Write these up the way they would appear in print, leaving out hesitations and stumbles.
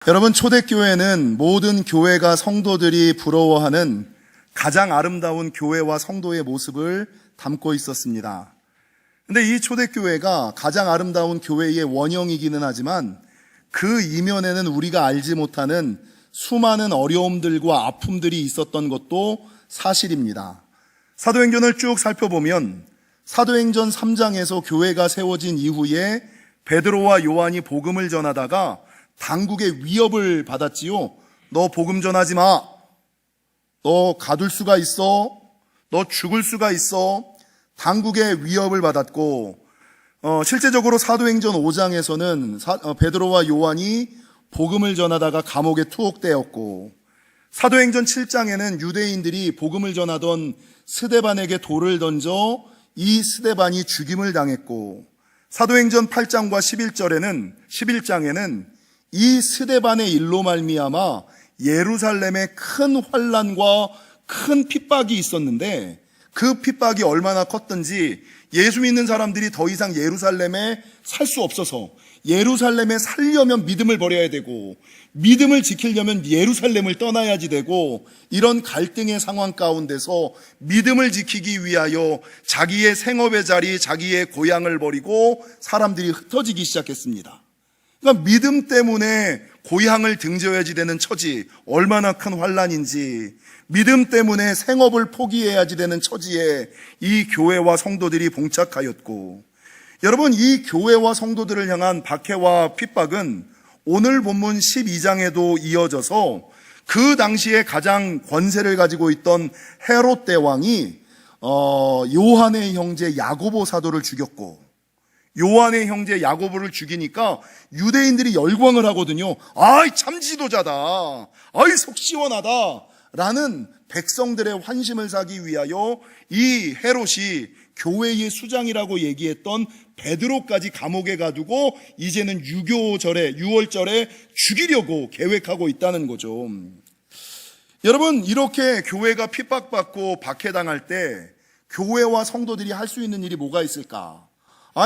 여러분, 초대교회는 모든 교회가 성도들이 부러워하는 가장 아름다운 교회와 성도의 모습을 담고 있었습니다. 근데 이 초대교회가 가장 아름다운 교회의 원형이기는 하지만 그 이면에는 우리가 알지 못하는 수많은 어려움들과 아픔들이 있었던 것도 사실입니다. 사도행전을 쭉 살펴보면 사도행전 3장에서 교회가 세워진 이후에 베드로와 요한이 복음을 전하다가 당국의 위협을 받았지요. 너 복음 전하지 마. 너 가둘 수가 있어. 너 죽을 수가 있어. 당국의 위협을 받았고, 실제적으로 사도행전 5장에서는 베드로와 요한이 복음을 전하다가 감옥에 투옥되었고, 사도행전 7장에는 유대인들이 복음을 전하던 스데반에게 돌을 던져 이 스데반이 죽임을 당했고, 사도행전 8장과 11장에는 이 스데반의 일로 말미암아 예루살렘에 큰 환난과 큰 핍박이 있었는데 그 핍박이 얼마나 컸던지 예수 믿는 사람들이 더 이상 예루살렘에 살 수 없어서 예루살렘에 살려면 믿음을 버려야 되고 믿음을 지키려면 예루살렘을 떠나야지 되고 이런 갈등의 상황 가운데서 믿음을 지키기 위하여 자기의 생업의 자리, 자기의 고향을 버리고 사람들이 흩어지기 시작했습니다. 그러니까 믿음 때문에 고향을 등져야지 되는 처지, 얼마나 큰 환난인지, 믿음 때문에 생업을 포기해야지 되는 처지에 이 교회와 성도들이 봉착하였고, 여러분, 이 교회와 성도들을 향한 박해와 핍박은 오늘 본문 12장에도 이어져서 그 당시에 가장 권세를 가지고 있던 헤롯 대왕이 요한의 형제 야고보 사도를 죽였고, 요한의 형제 야고보를 죽이니까 유대인들이 열광을 하거든요. 아이, 참 지도자다. 아이, 속 시원하다. 라는 백성들의 환심을 사기 위하여 이 헤롯이 교회의 수장이라고 얘기했던 베드로까지 감옥에 가두고 이제는 유월절에 죽이려고 계획하고 있다는 거죠. 여러분, 이렇게 교회가 핍박받고 박해당할 때 교회와 성도들이 할 수 있는 일이 뭐가 있을까?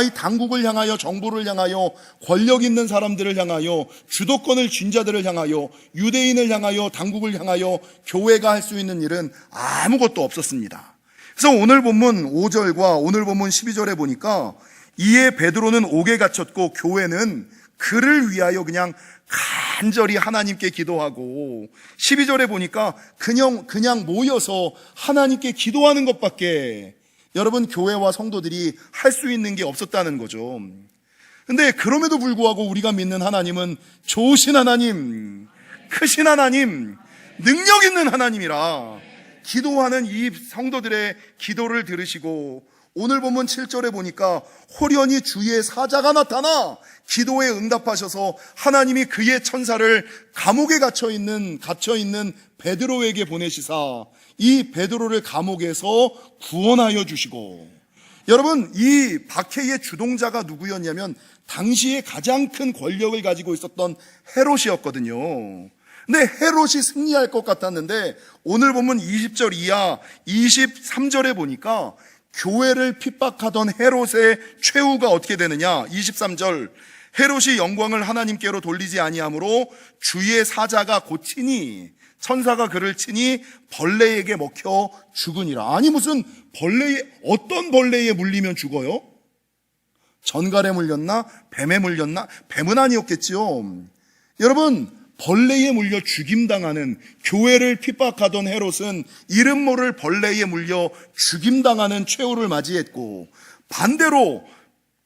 이 당국을 향하여, 정부를 향하여, 권력 있는 사람들을 향하여, 주도권을 쥔 자들을 향하여, 유대인을 향하여, 당국을 향하여 교회가 할 수 있는 일은 아무것도 없었습니다. 그래서 오늘 본문 5절과 오늘 본문 12절에 보니까 이에 베드로는 옥에 갇혔고 교회는 그를 위하여 그냥 간절히 하나님께 기도하고, 12절에 보니까 그냥 모여서 하나님께 기도하는 것밖에 여러분, 교회와 성도들이 할 수 있는 게 없었다는 거죠. 근데 그럼에도 불구하고 우리가 믿는 하나님은 좋으신 하나님, 크신 하나님, 능력 있는 하나님이라 기도하는 이 성도들의 기도를 들으시고, 오늘 보면 7절에 보니까 호련히 주의 사자가 나타나 기도에 응답하셔서 하나님이 그의 천사를 감옥에 갇혀있는 베드로에게 보내시사 이 베드로를 감옥에서 구원하여 주시고, 여러분, 이 박해의 주동자가 누구였냐면 당시에 가장 큰 권력을 가지고 있었던 헤롯이었거든요. 근데 헤롯이 승리할 것 같았는데 오늘 보면 20절 이하 23절에 보니까 교회를 핍박하던 헤롯의 최후가 어떻게 되느냐. 23절, 헤롯이 영광을 하나님께로 돌리지 아니하므로 주의 사자가 곧 치니, 천사가 그를 치니 벌레에게 먹혀 죽으니라. 아니, 무슨 어떤 벌레에 물리면 죽어요? 전갈에 물렸나? 뱀에 물렸나? 뱀은 아니었겠지요. 여러분, 벌레에 물려 죽임당하는, 교회를 핍박하던 헤롯은 이름 모를 벌레에 물려 죽임당하는 최후를 맞이했고, 반대로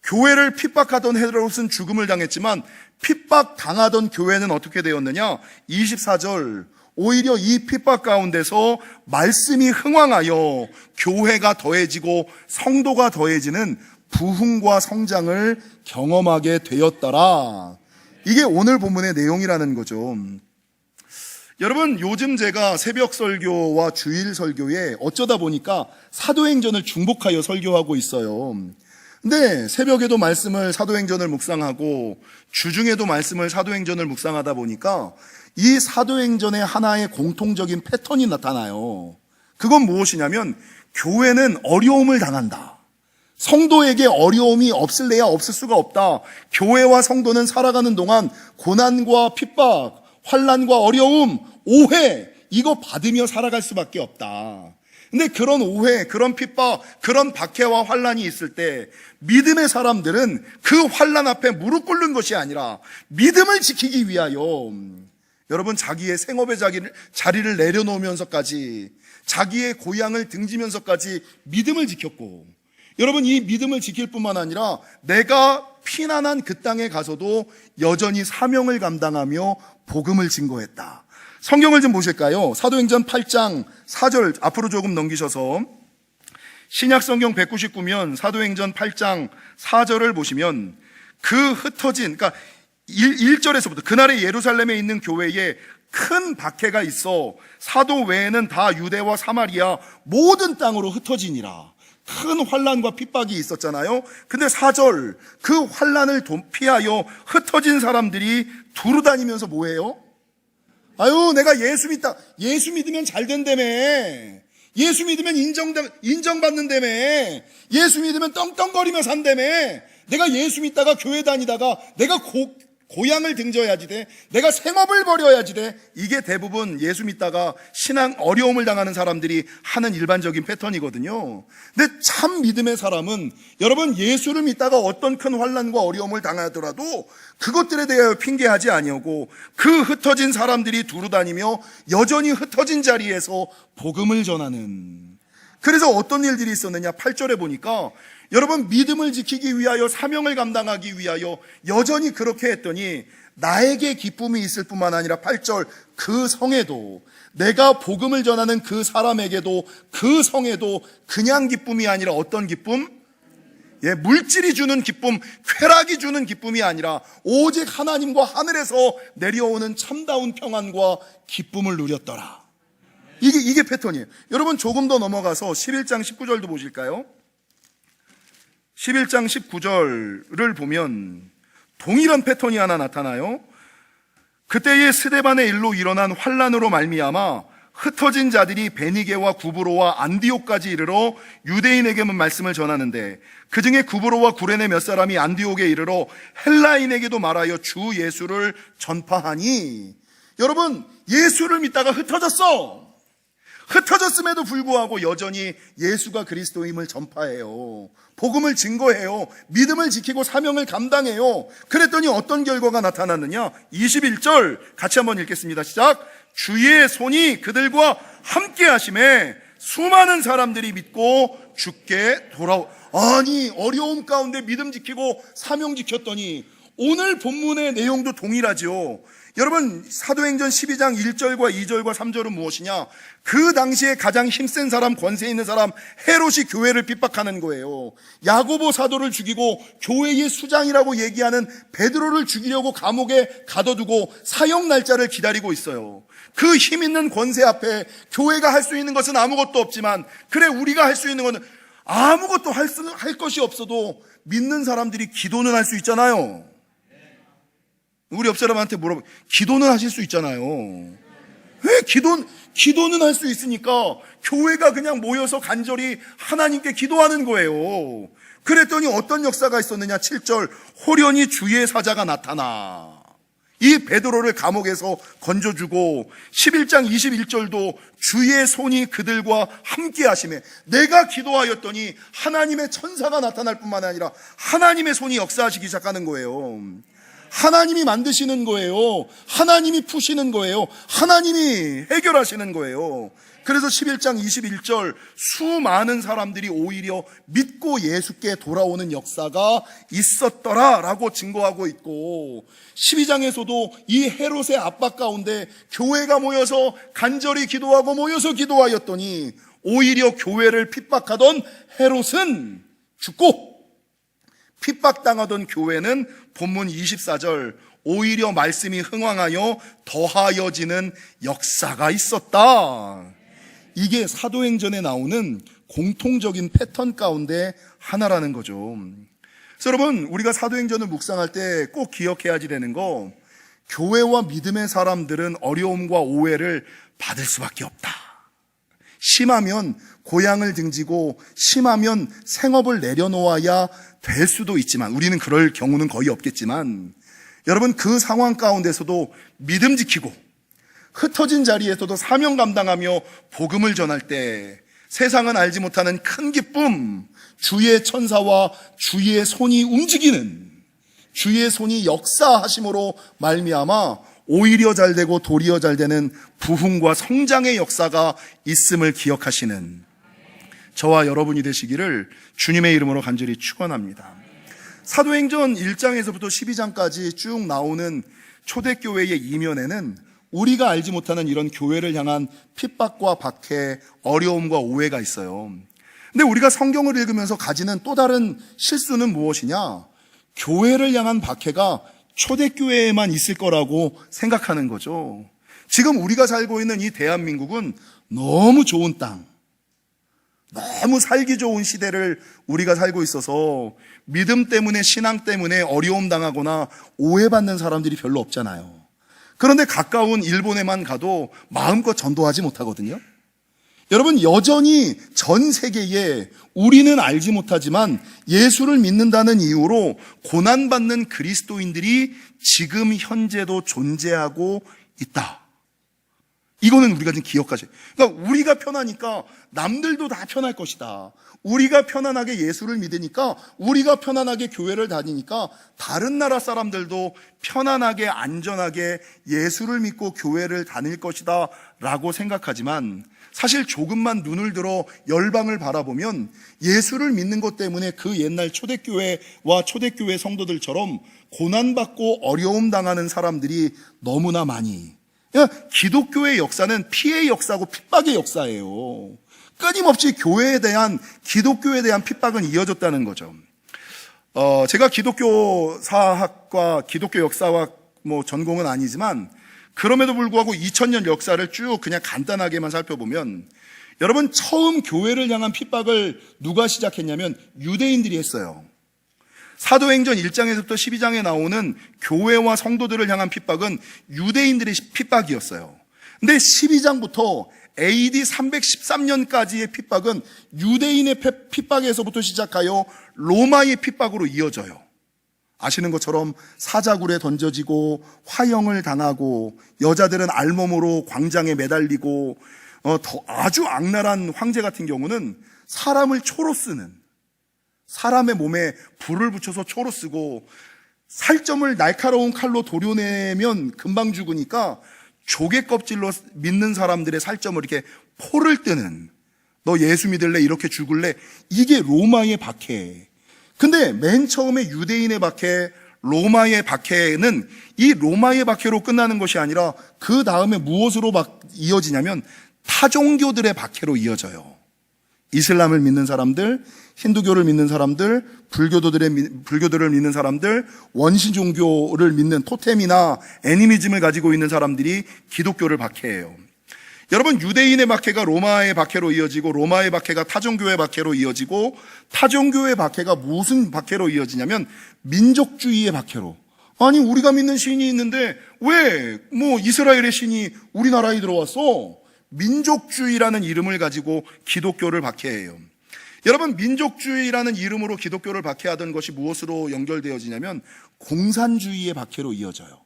교회를 핍박하던 헤롯은 죽음을 당했지만 핍박당하던 교회는 어떻게 되었느냐? 24절, 오히려 이 핍박 가운데서 말씀이 흥왕하여 교회가 더해지고 성도가 더해지는 부흥과 성장을 경험하게 되었더라. 이게 오늘 본문의 내용이라는 거죠. 여러분, 요즘 제가 새벽 설교와 주일 설교에 어쩌다 보니까 사도행전을 중복하여 설교하고 있어요. 근데 새벽에도 말씀을 사도행전을 묵상하고 주중에도 말씀을 사도행전을 묵상하다 보니까 이 사도행전의 하나의 공통적인 패턴이 나타나요. 그건 무엇이냐면 교회는 어려움을 당한다. 성도에게 어려움이 없을래야 없을 수가 없다. 교회와 성도는 살아가는 동안 고난과 핍박, 환난과 어려움, 오해 이거 받으며 살아갈 수밖에 없다. 근데 그런 오해, 그런 핍박, 그런 박해와 환난이 있을 때 믿음의 사람들은 그 환난 앞에 무릎 꿇는 것이 아니라 믿음을 지키기 위하여 여러분 자기의 생업의 자리를 내려놓으면서까지 자기의 고향을 등지면서까지 믿음을 지켰고 여러분 이 믿음을 지킬 뿐만 아니라 내가 피난한 그 땅에 가서도 여전히 사명을 감당하며 복음을 증거했다. 성경을 좀 보실까요? 사도행전 8장 4절 앞으로 조금 넘기셔서 신약성경 199면 사도행전 8장 4절을 보시면 그 흩어진 그러니까 1절에서부터 그날의 예루살렘에 있는 교회에 큰 박해가 있어 사도 외에는 다 유대와 사마리아 모든 땅으로 흩어지니라. 큰 환난과 핍박이 있었잖아요. 근데 4절 그 환난을 피하여 흩어진 사람들이 두루 다니면서 뭐해요? 아유 내가 예수 믿으면 잘 된다며. 예수 믿으면 인정받는다며. 예수 믿으면 떵떵거리며 산다며. 내가 예수 믿다가 교회 다니다가 내가 고향을 등져야지 돼. 내가 생업을 벌여야지 돼. 이게 대부분 예수 믿다가 신앙 어려움을 당하는 사람들이 하는 일반적인 패턴이거든요. 근데 참 믿음의 사람은 여러분 예수를 믿다가 어떤 큰 환난과 어려움을 당하더라도 그것들에 대하여 핑계하지 아니하고 그 흩어진 사람들이 두루 다니며 여전히 흩어진 자리에서 복음을 전하는. 그래서 어떤 일들이 있었느냐 8절에 보니까 여러분 믿음을 지키기 위하여 사명을 감당하기 위하여 여전히 그렇게 했더니 나에게 기쁨이 있을 뿐만 아니라 8절 그 성에도 내가 복음을 전하는 그 사람에게도 그 성에도 그냥 기쁨이 아니라 어떤 기쁨? 물질이 주는 기쁨, 쾌락이 주는 기쁨이 아니라 오직 하나님과 하늘에서 내려오는 참다운 평안과 기쁨을 누렸더라. 이게 패턴이에요. 여러분 조금 더 넘어가서 11장 19절도 보실까요? 11장 19절을 보면 동일한 패턴이 하나 나타나요. 그때의 스데반의 일로 일어난 환란으로 말미암아 흩어진 자들이 베니게와 구브로와 안디옥까지 이르러 유대인에게만 말씀을 전하는데 그 중에 구브로와 구레네 몇 사람이 안디옥에 이르러 헬라인에게도 말하여 주 예수를 전파하니. 여러분 예수를 믿다가 흩어졌음에도 불구하고 여전히 예수가 그리스도임을 전파해요. 복음을 증거해요. 믿음을 지키고 사명을 감당해요. 그랬더니 어떤 결과가 나타났느냐? 21절 같이 한번 읽겠습니다. 시작. 주의 손이 그들과 함께 하심에 수많은 사람들이 믿고 주께 아니 어려움 가운데 믿음 지키고 사명 지켰더니 오늘 본문의 내용도 동일하죠. 여러분 사도행전 12장 1절과 2절과 3절은 무엇이냐? 그 당시에 가장 힘센 사람, 권세 있는 사람 헤롯이 교회를 핍박하는 거예요. 야고보 사도를 죽이고 교회의 수장이라고 얘기하는 베드로를 죽이려고 감옥에 가둬두고 사형 날짜를 기다리고 있어요. 그 힘 있는 권세 앞에 교회가 할 수 있는 것은 아무것도 없지만 그래 우리가 할 수 있는 것은 아무것도 할 것이 없어도 믿는 사람들이 기도는 할 수 있잖아요. 우리 옆 사람한테 물어봐. 기도는 하실 수 있잖아요. 왜 기도는 할 수 있으니까 교회가 그냥 모여서 간절히 하나님께 기도하는 거예요. 그랬더니 어떤 역사가 있었느냐? 7절 호련히 주의 사자가 나타나 이 베드로를 감옥에서 건져주고 11장 21절도 주의 손이 그들과 함께 하심에 내가 기도하였더니 하나님의 천사가 나타날 뿐만 아니라 하나님의 손이 역사하시기 시작하는 거예요. 하나님이 만드시는 거예요. 하나님이 푸시는 거예요. 하나님이 해결하시는 거예요. 그래서 11장 21절 수많은 사람들이 오히려 믿고 예수께 돌아오는 역사가 있었더라라고 증거하고 있고 12장에서도 이 헤롯의 압박 가운데 교회가 모여서 간절히 기도하고 모여서 기도하였더니 오히려 교회를 핍박하던 헤롯은 죽고 핍박당하던 교회는 본문 24절 오히려 말씀이 흥왕하여 더하여지는 역사가 있었다. 이게 사도행전에 나오는 공통적인 패턴 가운데 하나라는 거죠. 그래서 여러분 우리가 사도행전을 묵상할 때 꼭 기억해야지 되는 거 교회와 믿음의 사람들은 어려움과 오해를 받을 수밖에 없다. 심하면 고향을 등지고 심하면 생업을 내려놓아야 될 수도 있지만, 우리는 그럴 경우는 거의 없겠지만, 여러분 그 상황 가운데서도 믿음 지키고 흩어진 자리에서도 사명 감당하며 복음을 전할 때 세상은 알지 못하는 큰 기쁨, 주의 천사와 주의 손이 움직이는, 주의 손이 역사하심으로 말미암아 오히려 잘되고 도리어 잘되는 부흥과 성장의 역사가 있음을 기억하시는 저와 여러분이 되시기를 주님의 이름으로 간절히 축원합니다. 사도행전 1장에서부터 12장까지 쭉 나오는 초대교회의 이면에는 우리가 알지 못하는 이런 교회를 향한 핍박과 박해, 어려움과 오해가 있어요. 근데 우리가 성경을 읽으면서 가지는 또 다른 실수는 무엇이냐? 교회를 향한 박해가 초대교회에만 있을 거라고 생각하는 거죠. 지금 우리가 살고 있는 이 대한민국은 너무 좋은 땅, 너무 살기 좋은 시대를 우리가 살고 있어서 믿음 때문에, 신앙 때문에 어려움 당하거나 오해받는 사람들이 별로 없잖아요. 그런데 가까운 일본에만 가도 마음껏 전도하지 못하거든요. 여러분, 여전히 전 세계에 우리는 알지 못하지만 예수를 믿는다는 이유로 고난받는 그리스도인들이 지금 현재도 존재하고 있다. 이거는 우리가 좀 기억하셔야 돼요. 그러니까 우리가 편하니까 남들도 다 편할 것이다. 우리가 편안하게 예수를 믿으니까, 우리가 편안하게 교회를 다니니까 다른 나라 사람들도 편안하게 안전하게 예수를 믿고 교회를 다닐 것이다 라고 생각하지만, 사실 조금만 눈을 들어 열방을 바라보면 예수를 믿는 것 때문에 그 옛날 초대교회와 초대교회 성도들처럼 고난받고 어려움 당하는 사람들이 너무나 많이, 기독교의 역사는 피해의 역사고 핍박의 역사예요. 끊임없이 교회에 대한, 기독교에 대한 핍박은 이어졌다는 거죠. 제가 기독교사학과 기독교 역사학 전공은 아니지만, 그럼에도 불구하고 2000년 역사를 쭉 그냥 간단하게만 살펴보면, 여러분 처음 교회를 향한 핍박을 누가 시작했냐면 유대인들이 했어요. 사도행전 1장에서부터 12장에 나오는 교회와 성도들을 향한 핍박은 유대인들의 핍박이었어요. 근데 12장부터 AD 313년까지의 핍박은 유대인의 핍박에서부터 시작하여 로마의 핍박으로 이어져요. 아시는 것처럼 사자굴에 던져지고 화형을 당하고, 여자들은 알몸으로 광장에 매달리고, 아주 악랄한 황제 같은 경우는 사람을 초로 쓰는, 사람의 몸에 불을 붙여서 초로 쓰고, 살점을 날카로운 칼로 도려내면 금방 죽으니까 조개 껍질로 믿는 사람들의 살점을 이렇게 포를 뜨는, 너 예수 믿을래? 이렇게 죽을래? 이게 로마의 박해. 근데 맨 처음에 유대인의 박해, 로마의 박해는 이 로마의 박해로 끝나는 것이 아니라 그 다음에 무엇으로 이어지냐면 타종교들의 박해로 이어져요. 이슬람을 믿는 사람들, 힌두교를 믿는 사람들, 불교들을 믿는 사람들, 원시 종교를 믿는 토템이나 애니미즘을 가지고 있는 사람들이 기독교를 박해해요. 여러분, 유대인의 박해가 로마의 박해로 이어지고, 로마의 박해가 타종교의 박해로 이어지고, 타종교의 박해가 무슨 박해로 이어지냐면 민족주의의 박해로. 아니, 우리가 믿는 신이 있는데 왜 이스라엘의 신이 우리나라에 들어왔어? 민족주의라는 이름을 가지고 기독교를 박해해요. 여러분, 민족주의라는 이름으로 기독교를 박해하던 것이 무엇으로 연결되어지냐면 공산주의의 박해로 이어져요.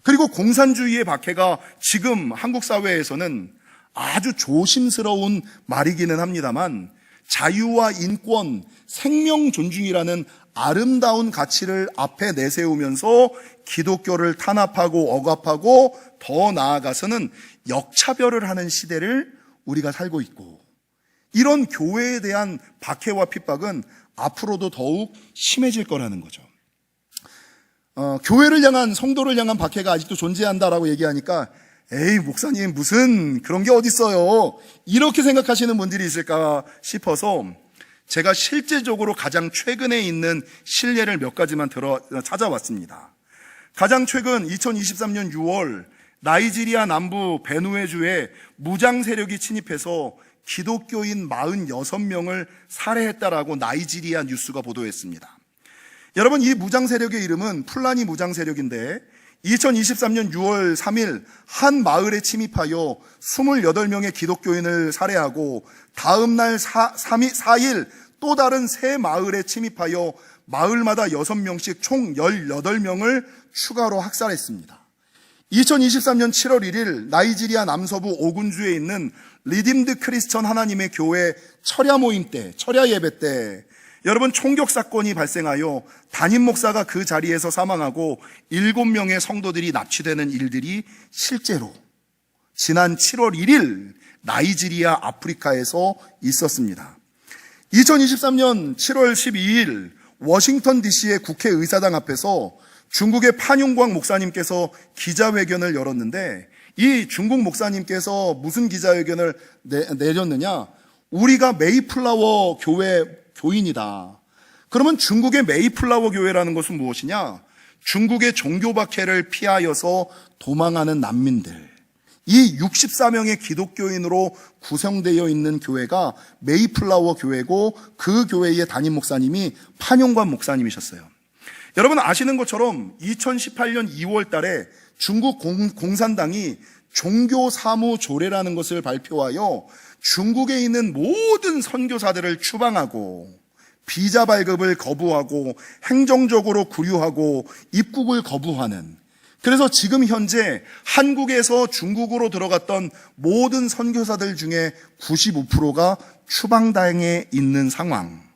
그리고 공산주의의 박해가 지금 한국 사회에서는 아주 조심스러운 말이기는 합니다만, 자유와 인권, 생명 존중이라는 아름다운 가치를 앞에 내세우면서 기독교를 탄압하고 억압하고, 더 나아가서는 역차별을 하는 시대를 우리가 살고 있고, 이런 교회에 대한 박해와 핍박은 앞으로도 더욱 심해질 거라는 거죠. 교회를 향한, 성도를 향한 박해가 아직도 존재한다라고 얘기하니까, 에이, 목사님 무슨 그런 게 어딨어요, 이렇게 생각하시는 분들이 있을까 싶어서 제가 실제적으로 가장 최근에 있는 실례를 몇 가지만 찾아왔습니다. 가장 최근 2023년 6월 나이지리아 남부 베누에주에 무장 세력이 침입해서 기독교인 46명을 살해했다라고 나이지리아 뉴스가 보도했습니다. 여러분, 이 무장 세력의 이름은 풀라니 무장 세력인데, 2023년 6월 3일 한 마을에 침입하여 28명의 기독교인을 살해하고 다음 날 4일 또 다른 세 마을에 침입하여 마을마다 6명씩 총 18명을 추가로 학살했습니다. 2023년 7월 1일 나이지리아 남서부 오군주에 있는 리딤드 크리스천 하나님의 교회 철야 모임 때, 철야 예배 때 여러분 총격 사건이 발생하여 담임 목사가 그 자리에서 사망하고 7명의 성도들이 납치되는 일들이 실제로 지난 7월 1일 나이지리아 아프리카에서 있었습니다. 2023년 7월 12일 워싱턴 DC의 국회의사당 앞에서 중국의 판용광 목사님께서 기자회견을 열었는데 이 중국 목사님께서 무슨 기자회견을 내렸느냐? 우리가 메이플라워 교회 교인이다. 그러면 중국의 메이플라워 교회라는 것은 무엇이냐? 중국의 종교 박해를 피하여서 도망하는 난민들. 이 64명의 기독교인으로 구성되어 있는 교회가 메이플라워 교회고 그 교회의 담임 목사님이 판용관 목사님이셨어요. 여러분 아시는 것처럼 2018년 2월 달에 중국 공산당이 종교사무조례라는 것을 발표하여 중국에 있는 모든 선교사들을 추방하고 비자 발급을 거부하고 행정적으로 구류하고 입국을 거부하는, 그래서 지금 현재 한국에서 중국으로 들어갔던 모든 선교사들 중에 95%가 추방당해 있는 상황.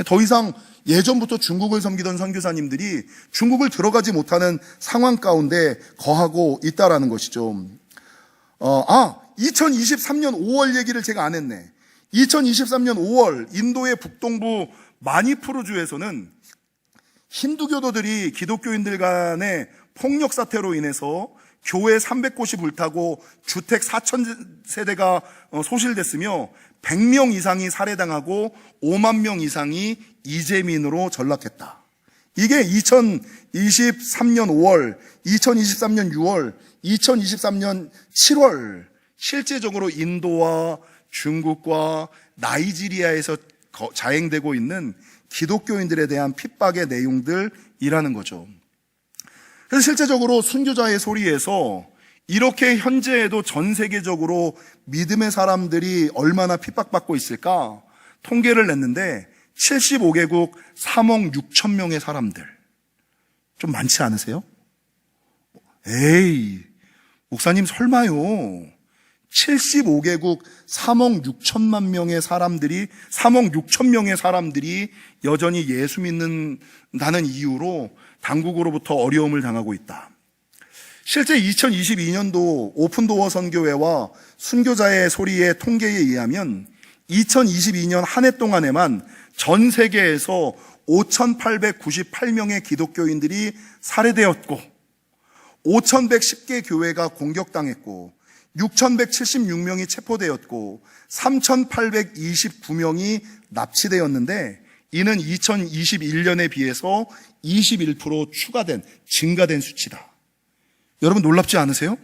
더 이상 예전부터 중국을 섬기던 선교사님들이 중국을 들어가지 못하는 상황 가운데 거하고 있다라는 것이죠. 2023년 5월 얘기를 제가 안 했네. 2023년 5월 인도의 북동부 마니푸르주에서는 힌두교도들이 기독교인들 간의 폭력 사태로 인해서 교회 300곳이 불타고 주택 4,000세대가 소실됐으며 100명 이상이 살해당하고 5만 명 이상이 이재민으로 전락했다. 이게 2023년 5월, 2023년 6월, 2023년 7월 실제적으로 인도와 중국과 나이지리아에서 자행되고 있는 기독교인들에 대한 핍박의 내용들이라는 거죠. 그래서 실제적으로 순교자의 소리에서 이렇게 현재에도 전 세계적으로 믿음의 사람들이 얼마나 핍박받고 있을까 통계를 냈는데 75개국 3억 6천 명의 사람들. 좀 많지 않으세요? 에이, 목사님 설마요. 75개국 3억 6천만 명의 사람들이, 3억 6천 명의 사람들이 여전히 예수 믿는다는 이유로 당국으로부터 어려움을 당하고 있다. 실제 2022년도 오픈도어 선교회와 순교자의 소리의 통계에 의하면 2022년 한 해 동안에만 전 세계에서 5,898명의 기독교인들이 살해되었고 5,110개 교회가 공격당했고 6,176명이 체포되었고 3,829명이 납치되었는데 이는 2021년에 비해서 21% 증가된 수치다. 여러분 놀랍지 않으세요?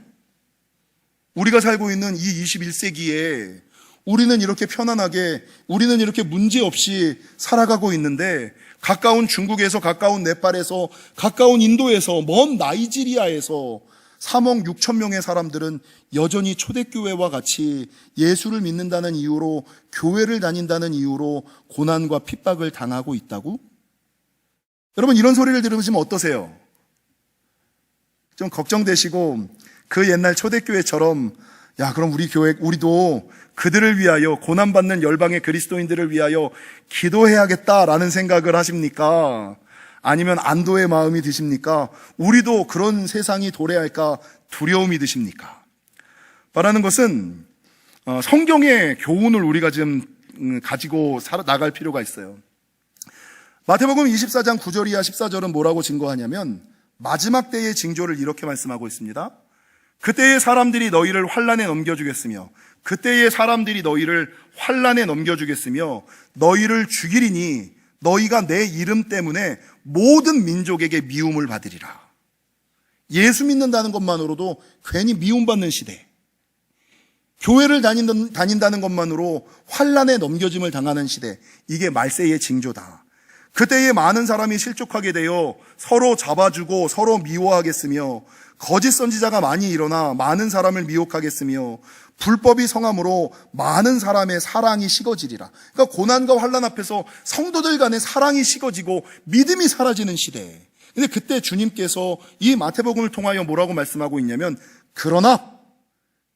우리가 살고 있는 이 21세기에 우리는 이렇게 편안하게, 우리는 이렇게 문제없이 살아가고 있는데 가까운 중국에서, 가까운 네팔에서, 가까운 인도에서, 먼 나이지리아에서 3억 6천 명의 사람들은 여전히 초대교회와 같이 예수를 믿는다는 이유로, 교회를 다닌다는 이유로 고난과 핍박을 당하고 있다고? 여러분 이런 소리를 들으시면 어떠세요? 좀 걱정되시고 그 옛날 초대교회처럼 그럼 우리 교회, 우리도 그들을 위하여, 고난받는 열방의 그리스도인들을 위하여 기도해야겠다라는 생각을 하십니까? 아니면 안도의 마음이 드십니까? 우리도 그런 세상이 도래할까 두려움이 드십니까? 말하는 것은 성경의 교훈을 우리가 지금 가지고 나갈 필요가 있어요. 마태복음 24장 9절 이하 14절은 뭐라고 증거하냐면 마지막 때의 징조를 이렇게 말씀하고 있습니다. 그때의 사람들이 너희를 환난에 넘겨주겠으며 그때의 사람들이 너희를 환난에 넘겨주겠으며 너희를 죽이리니 너희가 내 이름 때문에 모든 민족에게 미움을 받으리라. 예수 믿는다는 것만으로도 괜히 미움받는 시대, 교회를 다닌다는 것만으로 환난에 넘겨짐을 당하는 시대, 이게 말세의 징조다. 그때에 많은 사람이 실족하게 되어 서로 잡아주고 서로 미워하겠으며 거짓 선지자가 많이 일어나 많은 사람을 미혹하겠으며 불법이 성함으로 많은 사람의 사랑이 식어지리라. 그러니까 고난과 환난 앞에서 성도들 간의 사랑이 식어지고 믿음이 사라지는 시대. 근데 그때 주님께서 이 마태복음을 통하여 뭐라고 말씀하고 있냐면, 그러나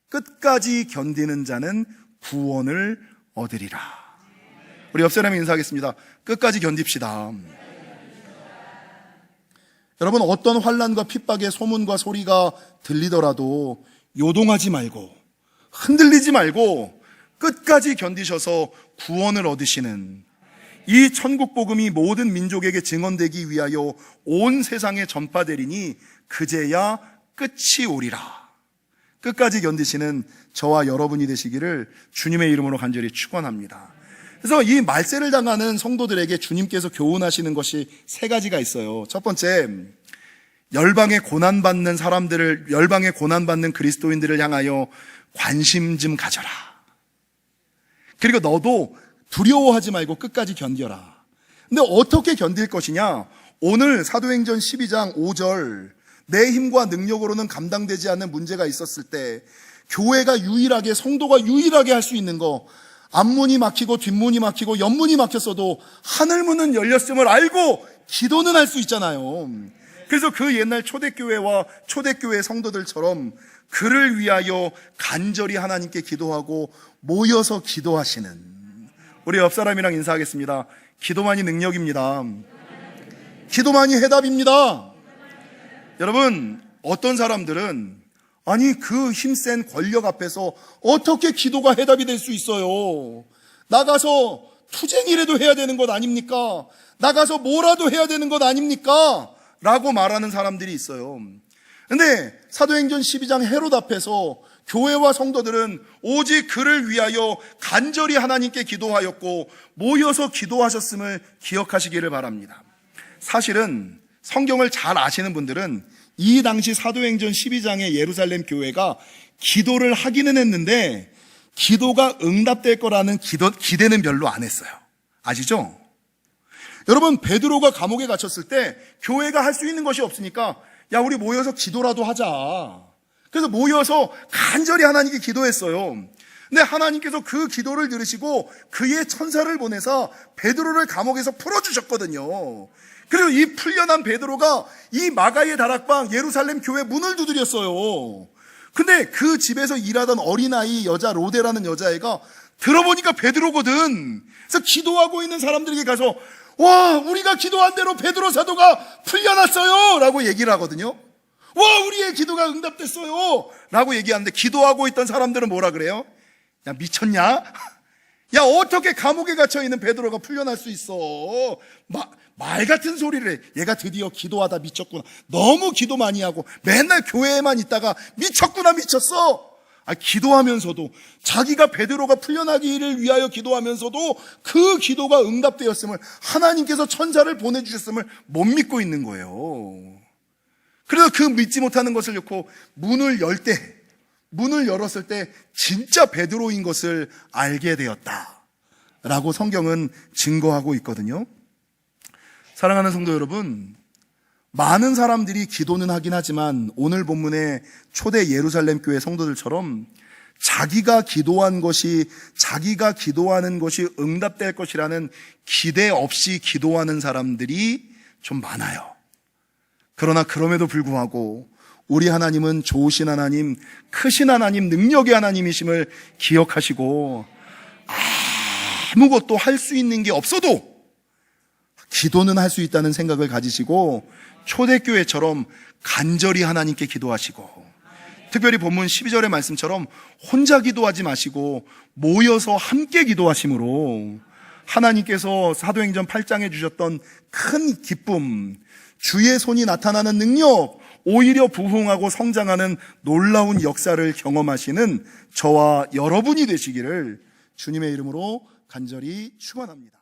끝까지 견디는 자는 구원을 얻으리라. 우리 옆 사람에 인사하겠습니다. 끝까지 견딥시다. 여러분, 어떤 환난과 핍박의 소문과 소리가 들리더라도 요동하지 말고 흔들리지 말고 끝까지 견디셔서 구원을 얻으시는, 이 천국 복음이 모든 민족에게 증언되기 위하여 온 세상에 전파되리니 그제야 끝이 오리라. 끝까지 견디시는 저와 여러분이 되시기를 주님의 이름으로 간절히 축원합니다. 그래서 이 말세를 당하는 성도들에게 주님께서 교훈하시는 것이 세 가지가 있어요. 첫 번째, 열방에 고난받는 사람들을, 열방에 고난받는 그리스도인들을 향하여 관심 좀 가져라. 그리고 너도 두려워하지 말고 끝까지 견뎌라. 근데 어떻게 견딜 것이냐? 오늘 사도행전 12장 5절, 내 힘과 능력으로는 감당되지 않는 문제가 있었을 때 교회가 유일하게, 성도가 유일하게 할 수 있는 거, 앞문이 막히고 뒷문이 막히고 옆문이 막혔어도 하늘문은 열렸음을 알고 기도는 할 수 있잖아요. 그래서 그 옛날 초대교회와 초대교회 성도들처럼 그를 위하여 간절히 하나님께 기도하고 모여서 기도하시는, 우리 옆 사람이랑 인사하겠습니다. 기도만이 능력입니다. 기도만이 해답입니다. 여러분, 어떤 사람들은 아니 그 힘센 권력 앞에서 어떻게 기도가 해답이 될 수 있어요? 나가서 투쟁이라도 해야 되는 것 아닙니까? 나가서 뭐라도 해야 되는 것 아닙니까? 라고 말하는 사람들이 있어요. 근데 사도행전 12장 헤롯 앞에서 교회와 성도들은 오직 그를 위하여 간절히 하나님께 기도하였고 모여서 기도하셨음을 기억하시기를 바랍니다. 사실은 성경을 잘 아시는 분들은 이 당시 사도행전 12장의 예루살렘 교회가 기도를 하기는 했는데 기도가 응답될 거라는 기대는 별로 안 했어요. 아시죠? 여러분, 베드로가 감옥에 갇혔을 때 교회가 할 수 있는 것이 없으니까 야, 우리 모여서 기도라도 하자. 그래서 모여서 간절히 하나님께 기도했어요. 근데 하나님께서 그 기도를 들으시고 그의 천사를 보내서 베드로를 감옥에서 풀어주셨거든요. 그리고 이 풀려난 베드로가 이 마가의 다락방 예루살렘 교회 문을 두드렸어요. 근데 그 집에서 일하던 어린아이 여자 로데라는 여자애가 들어보니까 베드로거든. 그래서 기도하고 있는 사람들에게 가서 와, 우리가 기도한 대로 베드로 사도가 풀려났어요 라고 얘기를 하거든요. 와, 우리의 기도가 응답됐어요 라고 얘기하는데 기도하고 있던 사람들은 뭐라 그래요? 야, 미쳤냐? 야, 어떻게 감옥에 갇혀있는 베드로가 풀려날 수 있어? 말 같은 소리를 해. 얘가 드디어 기도하다 미쳤구나. 너무 기도 많이 하고 맨날 교회에만 있다가 미쳤구나, 미쳤어. 기도하면서도 자기가 베드로가 풀려나기를 위하여 기도하면서도 그 기도가 응답되었음을, 하나님께서 천사를 보내주셨음을 못 믿고 있는 거예요. 그래서 그 믿지 못하는 것을 놓고 문을 열었을 때 진짜 베드로인 것을 알게 되었다라고 성경은 증거하고 있거든요. 사랑하는 성도 여러분, 많은 사람들이 기도는 하긴 하지만 오늘 본문의 초대 예루살렘 교회 성도들처럼 자기가 기도하는 것이 응답될 것이라는 기대 없이 기도하는 사람들이 좀 많아요. 그러나 그럼에도 불구하고 우리 하나님은 좋으신 하나님, 크신 하나님, 능력의 하나님이심을 기억하시고 아무것도 할 수 있는 게 없어도 기도는 할 수 있다는 생각을 가지시고 초대교회처럼 간절히 하나님께 기도하시고, 특별히 본문 12절의 말씀처럼 혼자 기도하지 마시고 모여서 함께 기도하심으로 하나님께서 사도행전 8장에 주셨던 큰 기쁨, 주의 손이 나타나는 능력, 오히려 부흥하고 성장하는 놀라운 역사를 경험하시는 저와 여러분이 되시기를 주님의 이름으로 간절히 축원합니다.